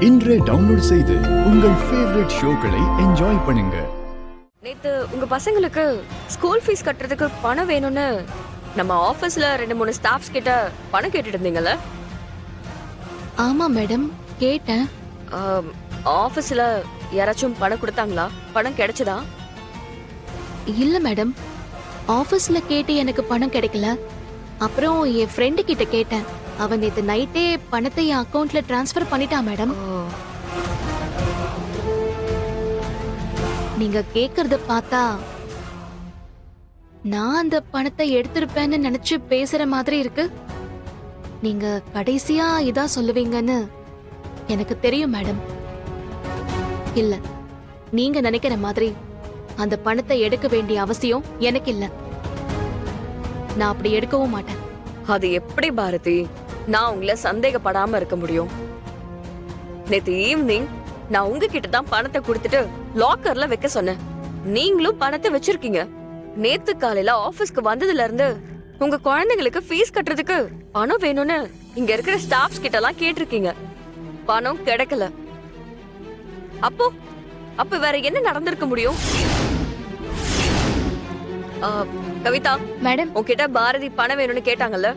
இன்றே டவுன்லோட் செய்து உங்கள் ஃபேவரட் ஷோக்களை என்ஜாய் பண்ணுங்க. நேத்து உங்க பசங்களுக்கு ஸ்கூல் ஃபீஸ் கட்டுறதுக்கு பணம் வேணும்னு நம்ம ஆபீஸ்ல 2-3 ஸ்டாஃப்ஸ் கிட்ட பணம் கேட்டுட்டு இருந்தீங்கல்ல? ஆமா மேடம், கேட்டேன். ஆபீஸ்ல யாராச்சும் பணம் கொடுத்தாங்களா? பணம் கிடைச்சதா? இல்ல மேடம், ஆபீஸ்ல கேட்டு எனக்கு பணம் கிடைக்கல. அப்புறம் என் ஃப்ரெண்டு கிட்ட கேட்டேன். அவன் நேத்து நைட்டே பணத்தை என் அக்கவுண்ட்ல டிரான்ஸ்ஃபர் பண்ணிட்டான் மேடம். நீங்க கேக்குறத பார்த்தா நான் அந்த பணத்தை எடுத்திருப்பேன்னு நினைச்சு பேசுற மாதிரி இருக்கு. நீங்க கடைசியா இதா சொல்லுவீங்கன்னு எனக்கு தெரியும் மேடம். இல்ல, நீங்க நினைக்கிற மாதிரி அந்த பணத்தை எடுக்க வேண்டிய அவசியம் எனக்கு இல்ல. நான் அப்படி எடுக்கவும் மாட்டேன். அது எப்படி பாரதி நான் உங்களை சந்தேகப்படாம இருக்க முடியும்? நேத்து ஈவினிங் நான் உங்ககிட்ட தான் பணத்தை கொடுத்துட்டு லாக்கர்ல வைக்க சொன்னேன். நீங்களும் பணத்தை வச்சிருக்கீங்க. நேத்து காலையில ஆபீஸ்க்கு வந்ததுல இருந்து உங்க குழந்தைங்களுக்கு ஃபீஸ் கட்டுறதுக்கு பணம் வேணும்னு இங்க இருக்கிற ஸ்டாஃப்ஸ் கிட்ட எல்லாம் கேட்டிருக்கீங்க. பணம் கிடைக்கல. அப்ப வேற என்ன நடந்திருக்க முடியும்? கவிதா மேடம், உன்கிட்ட பாரதி பணம் வேணும்னு கேட்டாங்கல்ல?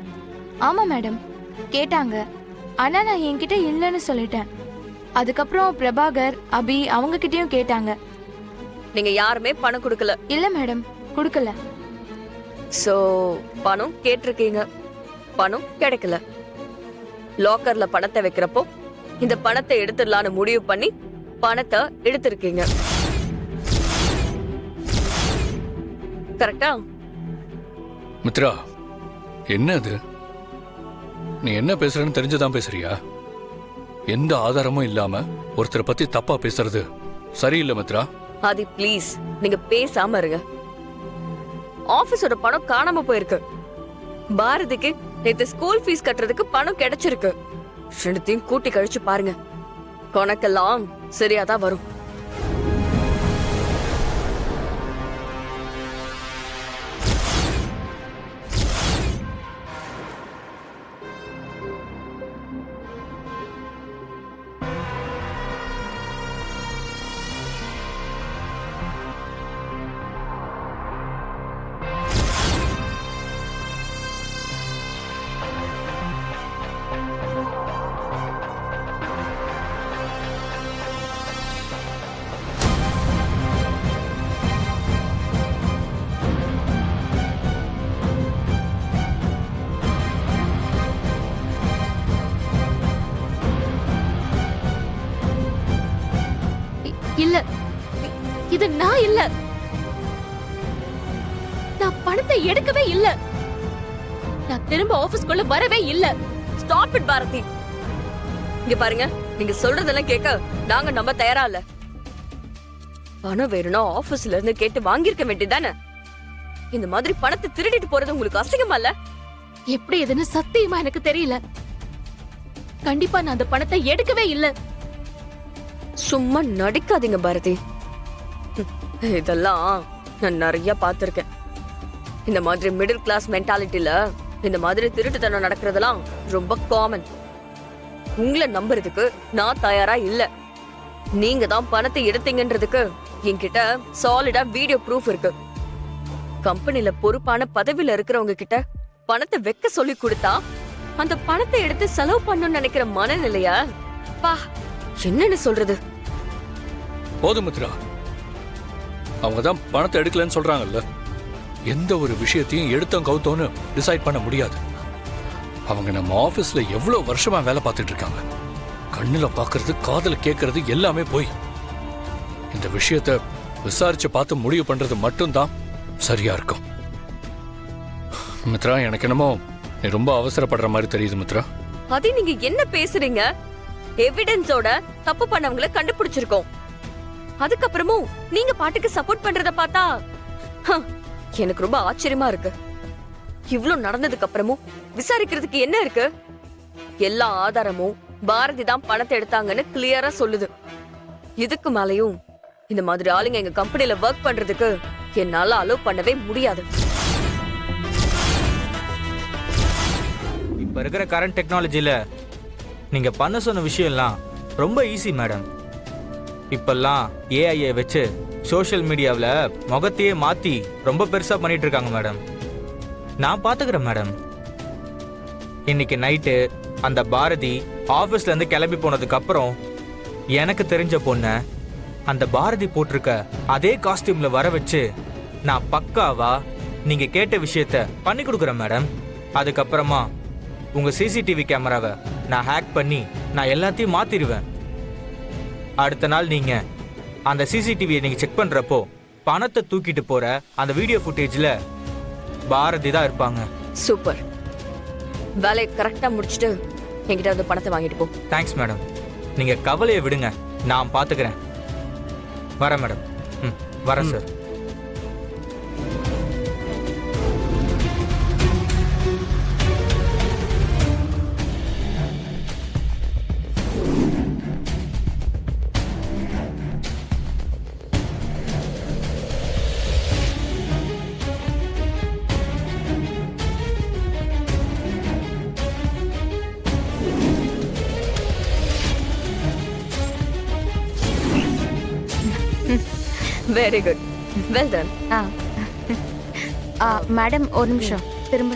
ஆமா மேடம், கேட்டாங்க. ஆனா நான் என்கிட்ட இல்லைன்னு சொல்லிட்டேன். அதுக்கப்புறம் பிரபாகர், அபி அவங்க கிட்டயும் கேட்டாங்க. நீங்க யாருமே பணம் கொடுக்கல? இல்ல மேடம், கொடுக்கல. சோ பணம் கேட்டிருக்கீங்க, பணம் கிடைக்கல. லாக்கர்ல பணத்தை வைக்கிறப்போ இந்த பணத்தை எடுத்துடலான்னு முடிவு பண்ணி பணத்தை எடுத்திருக்கீங்க. கரெக்டா? மித்ரா, என்ன அது? நீ என்ன பேசுறன்னு தெரிஞ்சுதான் பேசுறியா? எந்த ஆதாரமும் இல்லாம ஒருத்தரை பத்தி தப்பா பேசுறது சரியில்லை மித்ரா. ஆதி ப்ளீஸ், நீங்க பேசாம இருங்க. ஆபீஸோட பணம் காணாம போயிருக்கு. பாரதிக்கு நேத்து ஸ்கூல் ஃபீஸ் கட்டுறதுக்கு பணம் கிடைச்சிருக்கு. ரெண்டுத்தையும் கூட்டி கழிச்சு பாருங்க, கணக்கெல்லாம் சரியாதான் வரும். இல்ல, இது நான் இல்ல. நான் பணத்தை எடுக்கவே இல்ல. நான் திரும்ப ஆபீஸ்க்குள்ள வரவே இல்ல. Stop it Bharathi. இங்க பாருங்க, நீங்க சொல்றதெல்லாம் கேட்க நாங்க நம்ப தயாரா இல்ல. பணம் வேணும்னா ஆபீஸ்ல இருந்து கேட்டு வாங்கிருக்க வேண்டியதானே? இந்த மாதிரி பணத்தை திருடிட்டு போறது உங்களுக்கு அசிங்கமா இல்ல? எப்படி இதுன்னு சத்தியமா எனக்கு தெரியல. கண்டிப்பா நான் அந்த பணத்தை எடுக்கவே இல்ல. சும்மா நடிக்காதீங்க பாரதி. இதெல்லாம் நான் நிறைய பார்த்திருக்கேன். இந்த மாதிரி மிடில் கிளாஸ் மென்டாலிட்டில இந்த மாதிரி திருட்டுத்தனம் நடக்கிறதெல்லாம் ரொம்ப காமன். உங்களை நம்புறதுக்கு நான் தயாரா இல்ல. நீங்க தான் பணத்தை எடுத்தீங்கன்றதுக்கு என்கிட்ட சாலிடா வீடியோ ப்ரூஃப் இருக்கு. கம்பெனில பொறுப்பான பதவியில இருக்கிறவங்க கிட்ட பணத்தை வைக்க சொல்லி கொடுத்தா அந்த பணத்தை எடுத்து செலவு பண்ணணும்னு நினைக்கிற மனநிலையா பா, என்னன்னு சொல்றது? போதும் மித்ரா, அவங்க தான் பணத்தை எடுக்கலன்னு சொல்றாங்கல்ல. எந்த ஒரு விஷயத்தையும் எடுத்தோம் கவுத்தோன்னு டிசைட் பண்ண முடியாது. அவங்க நம்ம ஆபீஸ்ல எவ்வளவு வருஷமா வேலை பார்த்துட்டு இருக்காங்க. கண்ணுல பாக்குறது, காதுல கேட்கறது எல்லாமே போய். இந்த விஷயத்த விசாரிச்சு பார்த்து முடிவு பண்றது மட்டும்தான் சரியா இருக்கும். மித்ரா, எனக்கு என்னமோ நீ ரொம்ப அவசரப்படுற மாதிரி தெரியுது மித்ரா. அது நீங்க என்ன பேசுறீங்க? எவிடன்ஸோட தப்பு பண்ணவங்கள கண்டுபிடிச்சிருக்கோம். அதுக்கப்புறமும் நீங்க பாட்டுக்கு சப்போர்ட் பண்றத பார்த்தா எனக்கு ரொம்ப ஆச்சரியமா இருக்கு. இவ்ளோ நடந்ததுக்கு அப்புறமும் விசாரிக்கிறதுக்கு என்ன இருக்கு? எல்லா ஆதாரமும் பாரதி தான் பணத்தை எடுத்தாங்கன்னு கிளியரா சொல்லுது. இதுக்கு மேலயும் இந்த மாதிரி ஆளுங்க எங்க கம்பெனில ஒர்க் பண்றதுக்கு என்னால அலோவ் பண்ணவே முடியாது. இப்போ இருக்கிற கரண்ட் டெக்னாலஜியில் நீங்கள் பண்ண சொன்ன விஷயம்லாம் ரொம்ப ஈஸி மேடம். இப்பெல்லாம் ஏஐயை வச்சு சோஷியல் மீடியாவில் முகத்தையே மாற்றி ரொம்ப பெருசாக பண்ணிட்டு இருக்காங்க மேடம். நான் பார்த்துக்கிறேன் மேடம். இன்னைக்கு நைட்டு அந்த பாரதி ஆஃபீஸ்லேருந்து கிளம்பி போனதுக்கப்புறம் எனக்கு தெரிஞ்ச பொண்ணை அந்த பாரதி போட்டிருக்க அதே காஸ்டியூமில் வர வச்சு நான் பக்காவா நீங்கள் கேட்ட விஷயத்த பண்ணி கொடுக்குறேன் மேடம். அதுக்கப்புறமா உங்கள் சிசிடிவி கேமராவை நான் ஹேக் பண்ணி நான் எல்லாத்தையும் மாற்றிடுவேன். அடுத்த நாள் நீங்கள் அந்த சிசிடிவியை நீங்கள் செக் பண்ணுறப்போ பணத்தை தூக்கிட்டு போகிற அந்த வீடியோ ஃபுட்டேஜில் பாரதி தான் இருப்பாங்க. சூப்பர். வேலையை கரெக்டா முடிச்சுட்டு என்கிட்ட வந்து பணத்தை வாங்கிட்டு போ. Thanks madam. நீங்கள் கவலையை விடுங்க, நான் பார்த்துக்கிறேன். வரேன் மேடம். ம், வரேன் sir. Very good, well done. Madam ஒரு நிமிஷம் திரும்ப.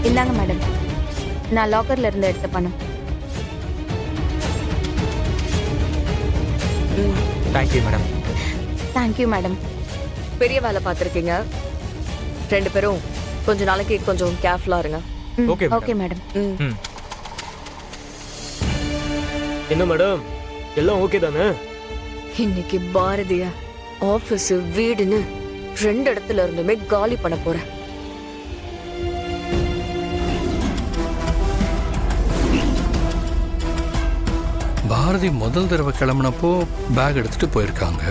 இந்தாங்க மேடம், நான் லாக்கர்ல இருந்து எடுத்த பணம். Thank you madam. Thank you madam. பெரிய வேலை பார்த்துருக்கீங்க. 2 பேரும் கொஞ்ச நாளைக்கு கொஞ்சம் கேர்ஃபுல்லா இருங்க. Okay okay madam. ம், என்ன மேடம், எல்லாம் ஓகே தானே? இன்னைக்கு பாரதிய ஆபீஸ் வீடுன்னு 2 இடத்துல இருந்துமே காலி பண்ண போறேன். பாரதி முதல் தடவை கிளம்புனப்போ பேக் எடுத்துட்டு போயிருக்காங்க.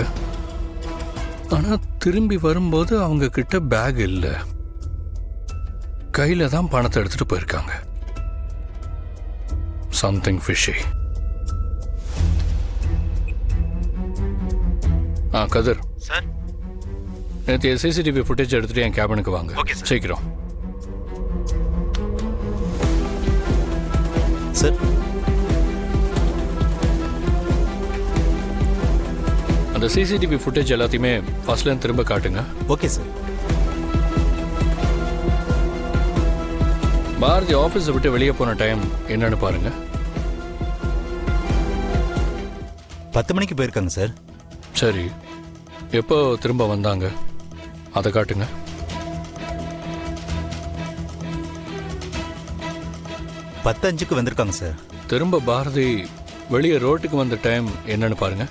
ஆனா திரும்பி வரும்போது அவங்க கிட்ட பேக் இல்ல, கையில தான் பணத்தை எடுத்துட்டு போயிருக்காங்க. Something fishy. கதிர் சார், நேற்று சிசிடிவி ஃபுட்டேஜ் எடுத்துட்டு என் கேபினுக்கு வாங்க. Okay sir. சீக்கிரம். சார், அந்த சிசிடிவி ஃபுட்டேஜ் எல்லாத்தையுமே ஃபர்ஸ்ட்ல திரும்ப காட்டுங்க. Okay sir. பாரதி ஆஃபீஸை விட்டு வெளியே போன டைம் என்னன்னு பாருங்க. 10 மணிக்கு போயிருக்காங்க சார். சரி, எப்போ திரும்ப வந்தாங்க அதை காட்டுங்க. 10:05 வந்திருக்காங்க சார். திரும்ப பாரதி வெளியே ரோட்டுக்கு வந்த டைம் என்னன்னு பாருங்க.